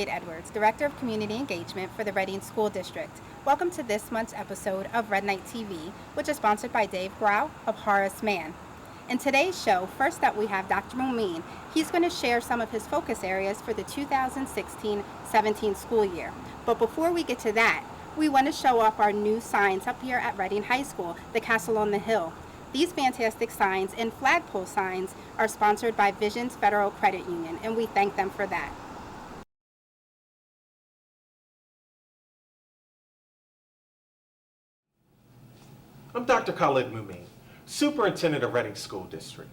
Wade Edwards, Director of Community Engagement for the Reading School District. Welcome to this month's episode of Red Knight TV, which is sponsored by Dave Grau of Horace Mann. In today's show, first up we have Dr. Momin. He's going to share some of his focus areas for the 2016-17 school year. But before we get to that, we want to show off our new signs up here at Reading High School, the Castle on the Hill. These fantastic signs and flagpole signs are sponsored by Visions Federal Credit Union, and we thank them for that. I'm Dr. Khalid Momin, Superintendent of Reading School District.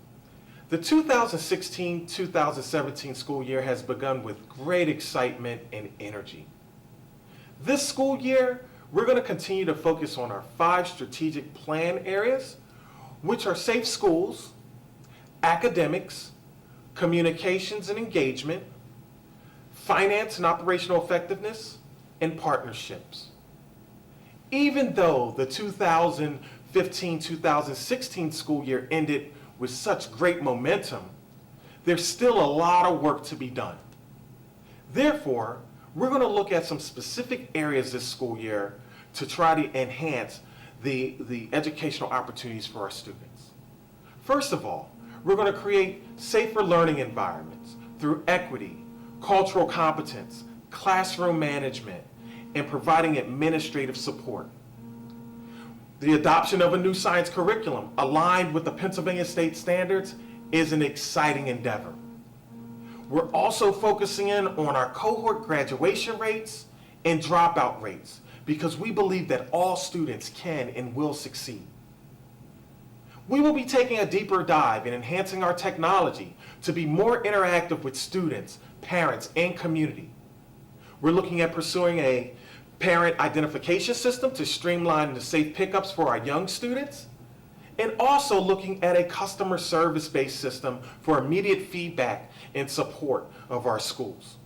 The 2016-2017 school year has begun with great excitement and energy. This school year, we're going to continue to focus on our 5 strategic plan areas, which are safe schools, academics, communications and engagement, finance and operational effectiveness, and partnerships. Even though the 2015-2016 school year ended with such great momentum, there's still a lot of work to be done. Therefore, we're going to look at some specific areas this school year to try to enhance the educational opportunities for our students. First of all, we're going to create safer learning environments through equity, cultural competence, classroom management, and providing administrative support. The adoption of a new science curriculum aligned with the Pennsylvania state standards is an exciting endeavor. We're also focusing in on our cohort graduation rates and dropout rates because we believe that all students can and will succeed. We will be taking a deeper dive in enhancing our technology to be more interactive with students, parents, and community. We're looking at pursuing a parent identification system to streamline the safe pickups for our young students, and also looking at a customer service-based system for immediate feedback and support of our schools.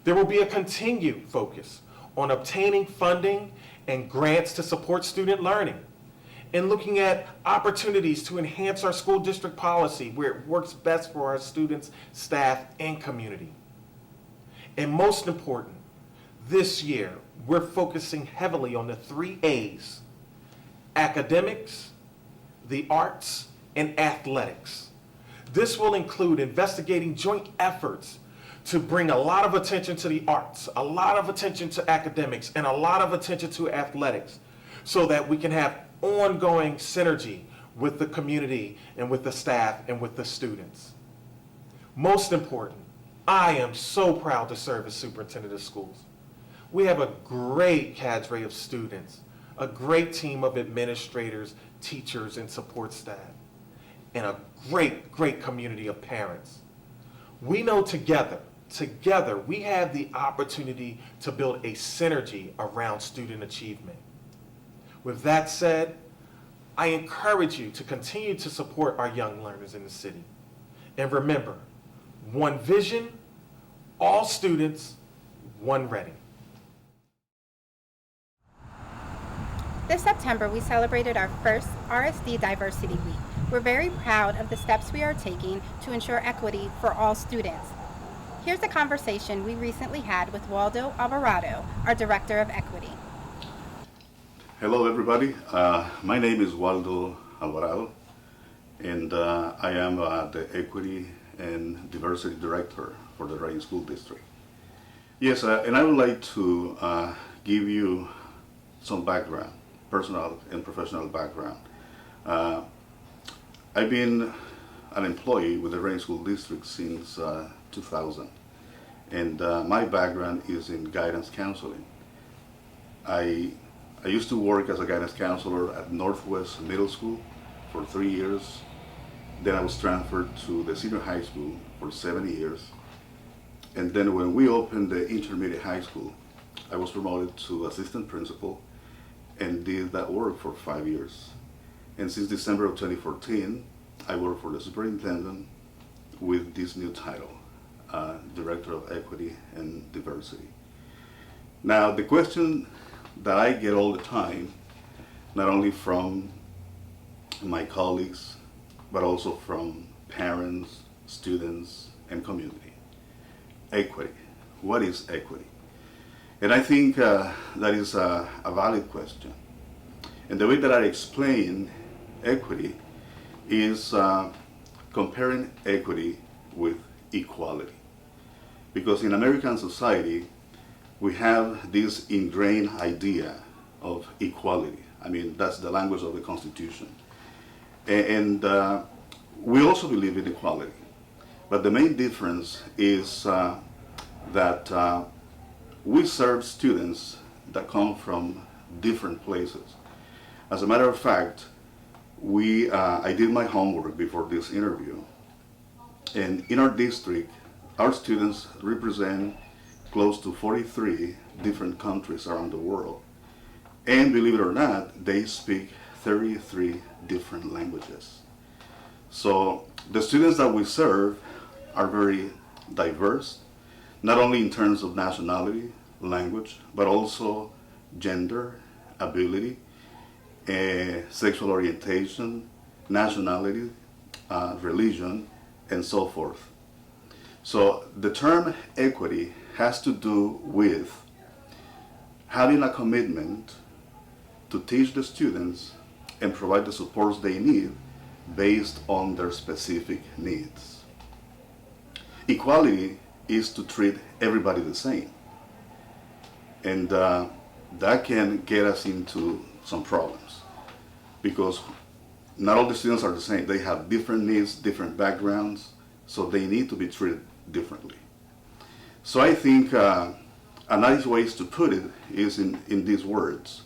There will be a continued focus on obtaining funding and grants to support student learning, and looking at opportunities to enhance our school district policy where it works best for our students, staff, and community. And most important, this year, we're focusing heavily on the 3 A's: academics, the arts, and athletics. This will include investigating joint efforts to bring a lot of attention to the arts, a lot of attention to academics, and a lot of attention to athletics so that we can have ongoing synergy with the community and with the staff and with the students. Most important, I am so proud to serve as superintendent of schools. We have a great cadre of students, a great team of administrators, teachers, and support staff, and a great community of parents. We know together, we have the opportunity to build a synergy around student achievement. With that said, I encourage you to continue to support our young learners in the city. And remember, one vision, all students, one Reading. This September, we celebrated our first RSD Diversity Week. We're very proud of the steps we are taking to ensure equity for all students. Here's a conversation we recently had with Waldo Alvarado, our Director of Equity. Hello, everybody. My name is Waldo Alvarado, and I am the Equity and Diversity Director for the Reading School District. Yes, and I would like to give you some background, personal and professional background. I've been an employee with the Reading School District since 2000, and my background is in guidance counseling. I used to work as a guidance counselor at Northwest Middle School for 3 years. Then I was transferred to the senior high school for 7 years. And then when we opened the intermediate high school, I was promoted to assistant principal and did that work for 5 years. And since December of 2014, I work for the superintendent with this new title, Director of Equity and Diversity. Now, the question that I get all the time, not only from my colleagues, but also from parents, students, and community. Equity. what is equity? And I think that is a valid question. And the way that I explain equity is comparing equity with equality. Because in American society, we have this ingrained idea of equality. I mean, that's the language of the Constitution. And we also believe in equality. But the main difference is that we serve students that come from different places. As a matter of fact, I did my homework before this interview, and in our district, our students represent close to 43 different countries around the world. And believe it or not, they speak 33 different languages. So the students that we serve are very diverse, not only in terms of nationality, language, but also gender, ability, sexual orientation, nationality, religion, and so forth. So the term equity has to do with having a commitment to teach the students and provide the supports they need based on their specific needs. Equality is to treat everybody the same. And that can get us into some problems because not all the students are the same. They have different needs, different backgrounds, so they need to be treated differently. So I think a nice way to put it is in these words.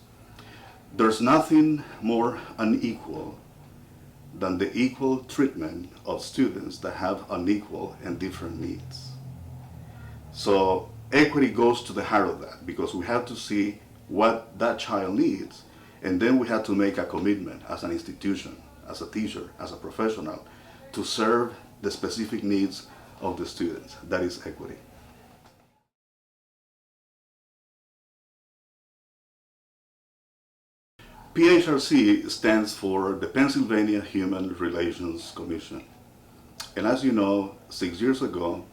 There's nothing more unequal than the equal treatment of students that have unequal and different needs. So equity goes to the heart of that because we have to see what that child needs, and then we have to make a commitment as an institution, as a teacher, as a professional, to serve the specific needs of the students. That is equity. PHRC stands for the Pennsylvania Human Relations Commission. And as you know, 6 years ago,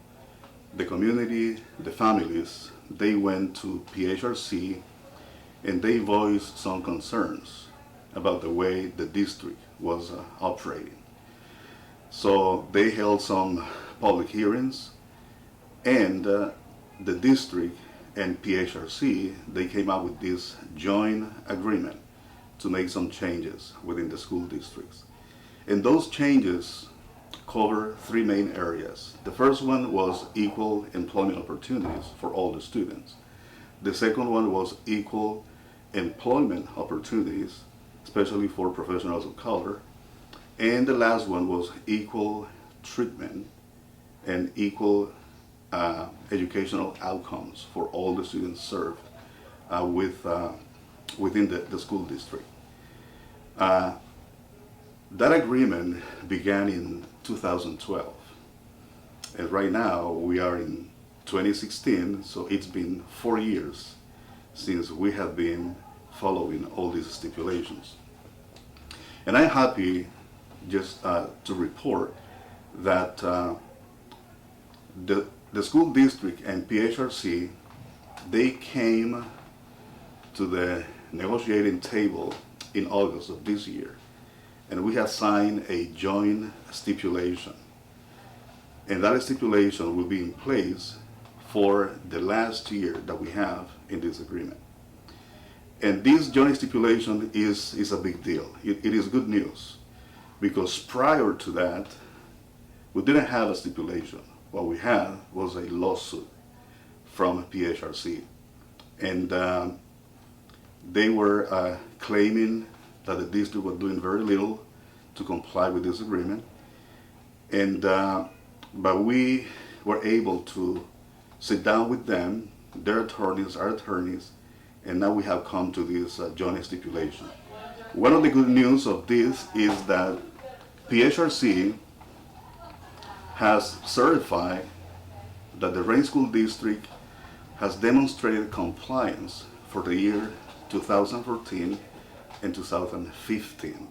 the community, the families, they went to PHRC and they voiced some concerns about the way the district was operating. So they held some public hearings, and the district and PHRC, they came up with this joint agreement to make some changes within the school districts. And those changes cover three main areas. The first one was equal employment opportunities for all the students. The second one was equal employment opportunities, especially for professionals of color. And the last one was equal treatment and equal educational outcomes for all the students served within the school district. That agreement began in 2012, and right now we are in 2016, so it's been 4 years since we have been following all these stipulations. And I'm happy just to report that the school district and PHRC, they came to the negotiating table in August of this year, and we have signed a joint stipulation. And that stipulation will be in place for the last year that we have in this agreement. And this joint stipulation is a big deal. It is good news, because prior to that, we didn't have a stipulation. What we had was a lawsuit from PHRC. And they were claiming that the district was doing very little to comply with this agreement. And but we were able to sit down with them, their attorneys, our attorneys, and now we have come to this joint stipulation. One of the good news of this is that PHRC has certified that the Rain School District has demonstrated compliance for the year 2014 and 2015.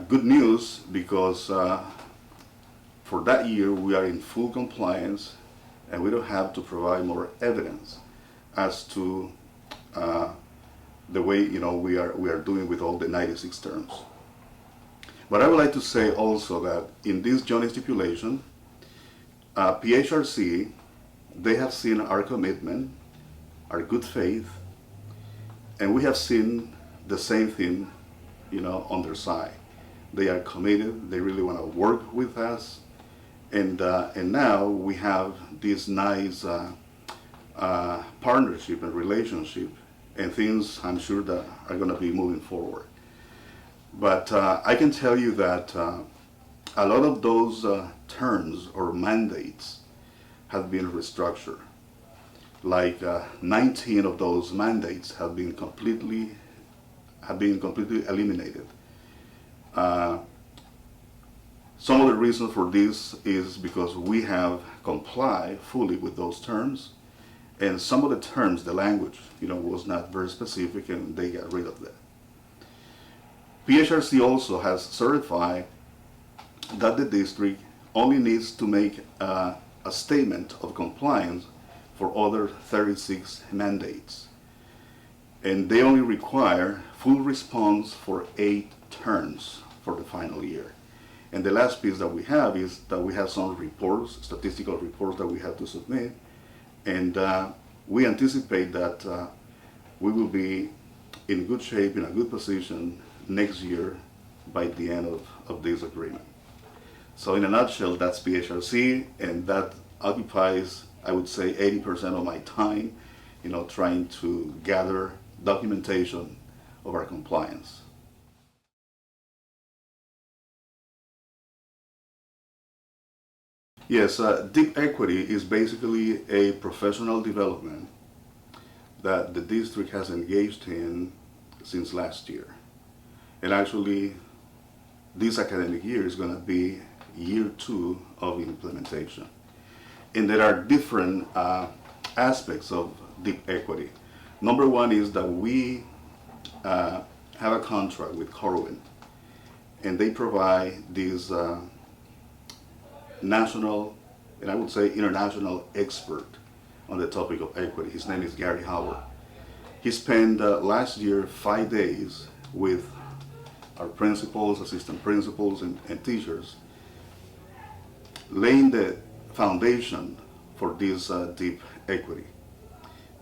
Good news, because for that year we are in full compliance and we don't have to provide more evidence as to the way we are doing with all the 96 terms. But I would like to say also that in this joint stipulation, PHRC, they have seen our commitment, our good faith, and we have seen the same thing, on their side. They are committed. They really want to work with us, and now we have this nice partnership and relationship, and things I'm sure that are going to be moving forward. But I can tell you that a lot of those terms or mandates have been restructured. Like 19 of those mandates have been completely eliminated. Some of the reasons for this is because we have complied fully with those terms, and some of the terms, the language, was not very specific, and they got rid of that. PHRC also has certified that the district only needs to make a statement of compliance for other 36 mandates. And they only require full response for 8 terms for the final year. And the last piece that we have is that we have some reports, statistical reports that we have to submit. And we anticipate that we will be in good shape, in a good position next year by the end of this agreement. So in a nutshell, that's PHRC, and that occupies, I would say, 80% of my time, trying to gather documentation of our compliance. Yes, Deep Equity is basically a professional development that the district has engaged in since last year. And actually, this academic year is going to be year 2 of implementation. And there are different aspects of Deep Equity. Number one is that we have a contract with Corwin, and they provide these national, and I would say international expert on the topic of equity. His name is Gary Howard. He spent last year 5 days with our principals, assistant principals, and teachers, laying the foundation for this deep equity.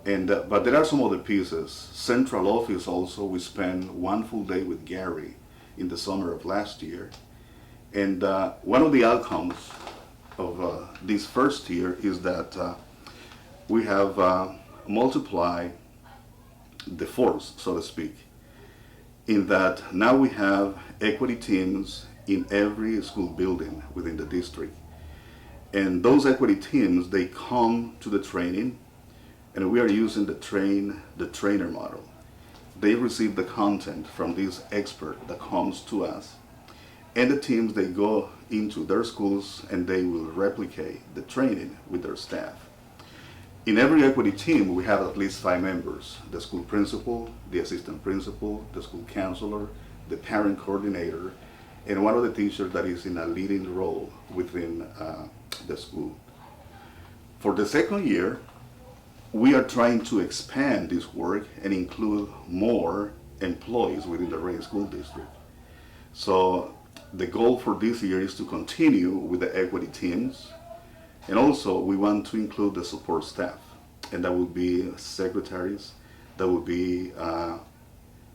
And but there are some other pieces. Central office also, we spent 1 full day with Gary in the summer of last year. And one of the outcomes of this first year is that we have multiplied the force, so to speak, in that now we have equity teams in every school building within the district. And those equity teams, they come to the training, and we are using the trainer model. They receive the content from this expert that comes to us, and the teams, they go into their schools and they will replicate the training with their staff. In every equity team, we have at least 5 members: the school principal, the assistant principal, the school counselor, the parent coordinator, and one of the teachers that is in a leading role within the school. For the second year, we are trying to expand this work and include more employees within the Redding School District. So the goal for this year is to continue with the equity teams, and also we want to include the support staff, and that will be secretaries, that will be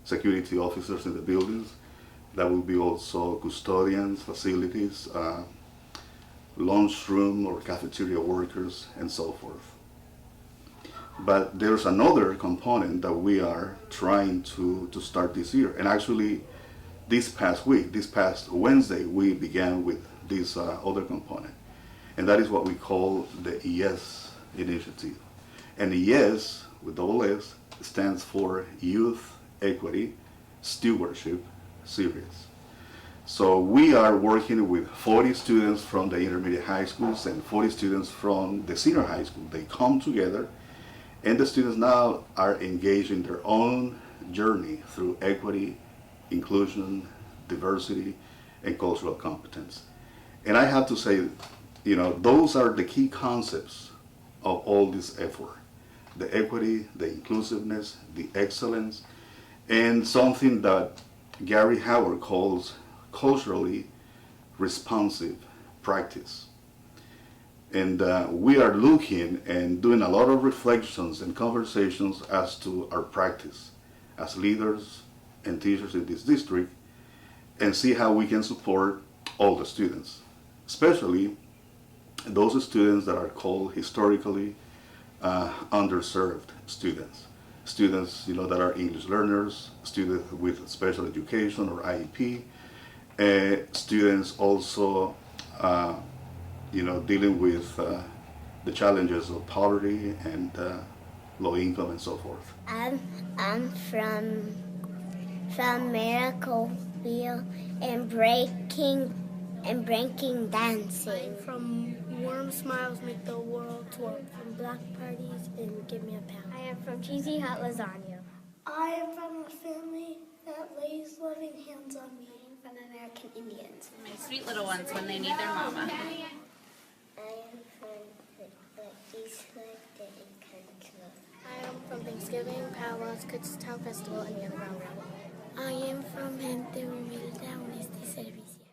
security officers in the buildings, that will be also custodians, facilities, lunchroom or cafeteria workers, and so forth. But there's another component that we are trying to start this year. And actually, this past Wednesday, we began with this other component. And that is what we call the YES initiative. And the YES, with double S, stands for Youth Equity Stewardship Series. So we are working with 40 students from the intermediate high schools and 40 students from the senior high school. They come together, and the students now are engaged in their own journey through equity, inclusion, diversity, and cultural competence. And I have to say, those are the key concepts of all this effort. The equity, the inclusiveness, the excellence, and something that Gary Howard calls culturally responsive practice. And we are looking and doing a lot of reflections and conversations as to our practice as leaders and teachers in this district, and see how we can support all the students, especially those students that are called historically underserved students. Students, that are English learners, students with special education or IEP, students also, dealing with the challenges of poverty and low income and so forth. I'm from Miracleville and breaking dancing. From Warm Smiles Make the World Tour. From Black Parties and Give Me a Pound. I am from Cheesy Hot Lasagna. I am from a family that lays loving hands on me. I am from American Indians. My sweet little ones when they need their mama. I am from the East Hood and Country. I am from Thanksgiving, Powwows, Kutztown Festival, and the Underground Railroad. I am from Gente Humilde Uniste Servicio.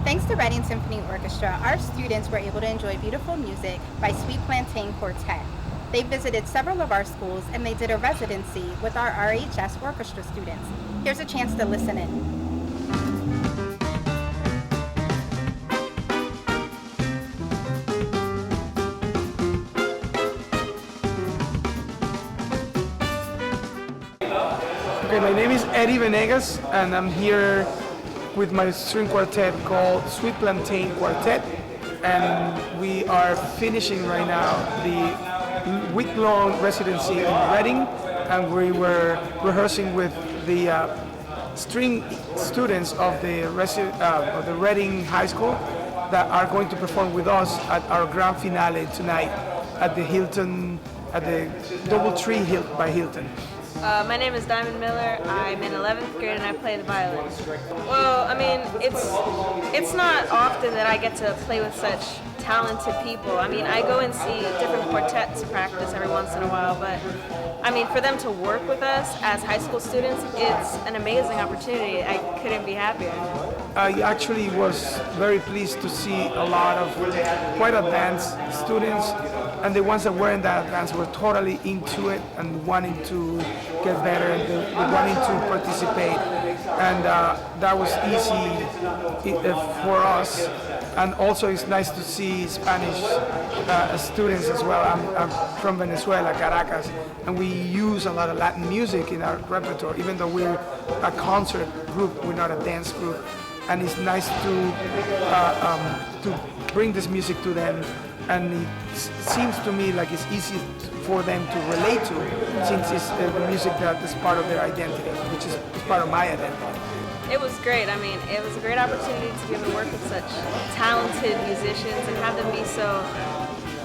Thanks to Reading Symphony Orchestra, our students were able to enjoy beautiful music by Sweet Plantain Quartet. They visited several of our schools and they did a residency with our RHS orchestra students. Here's a chance to listen in. Okay, my name is Eddie Venegas, and I'm here with my string quartet called Sweet Plantain Quartet, and we are finishing right now the week-long residency in Reading, and we were rehearsing with the string students of the Reading High School that are going to perform with us at our grand finale tonight at the Hilton, at the DoubleTree by Hilton. My name is Diamond Miller. I'm in 11th grade and I play the violin. Well, I mean, it's not often that I get to play with such talented people. I mean, I go and see different quartets practice every once in a while, but I mean, for them to work with us as high school students, it's an amazing opportunity. I couldn't be happier. I actually was very pleased to see a lot of quite advanced students, and the ones that were in that advance were totally into it and wanting to get better and wanting to participate. And that was easy for us. And also it's nice to see Spanish students as well. I'm from Venezuela, Caracas, and we use a lot of Latin music in our repertoire, even though we're a concert group, we're not a dance group. And it's nice to bring this music to them, and it seems to me like it's easy for them to relate to, since it's the music that is part of their identity, which is part of my identity. It was great. I mean, it was a great opportunity to be able to work with such talented musicians and have them be so,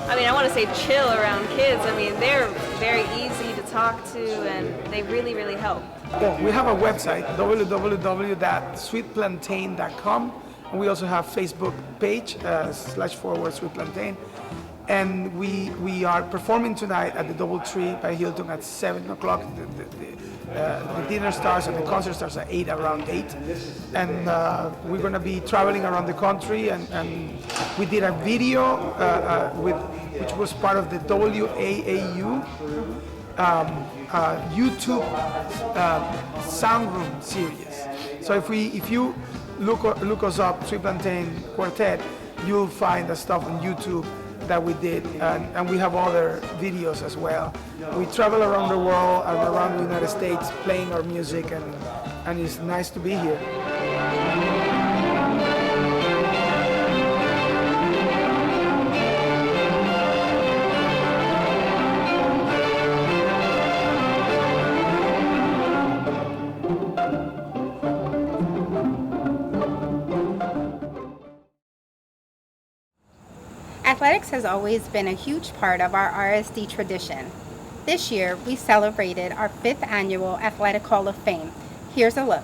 I mean, I want to say chill around kids. I mean, they're very easy to talk to and they really, really help. Well, we have a website, www.sweetplantain.com, and we also have Facebook page, //sweetplantain. And we are performing tonight at the DoubleTree by Hilton at 7 o'clock. The dinner starts and the concert starts at 8, around 8. And we're going to be traveling around the country, and we did a video which was part of the WAAU YouTube Soundroom series. So if you look us up, Sweet Plantain Quartet, you'll find the stuff on YouTube that we did, and we have other videos as well. We travel around the world and around the United States playing our music, and it's nice to be here. Athletics has always been a huge part of our RSD tradition. This year, we celebrated our 5th annual Athletic Hall of Fame. Here's a look.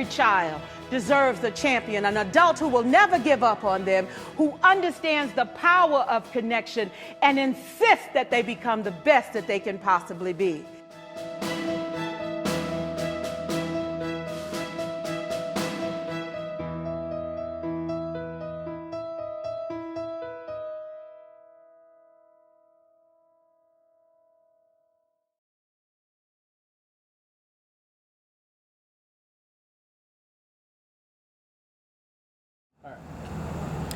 Every child deserves a champion, an adult who will never give up on them, who understands the power of connection and insists that they become the best that they can possibly be.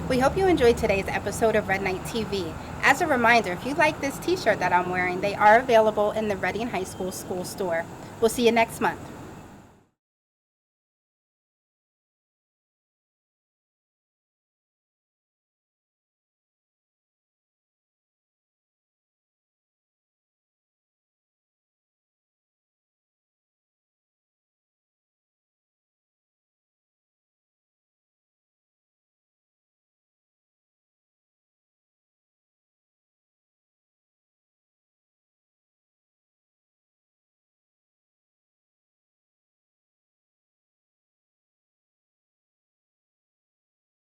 We hope you enjoyed today's episode of Red Knight TV. As a reminder, if you like this t-shirt that I'm wearing, they are available in the Reading High School school store. We'll see you next month.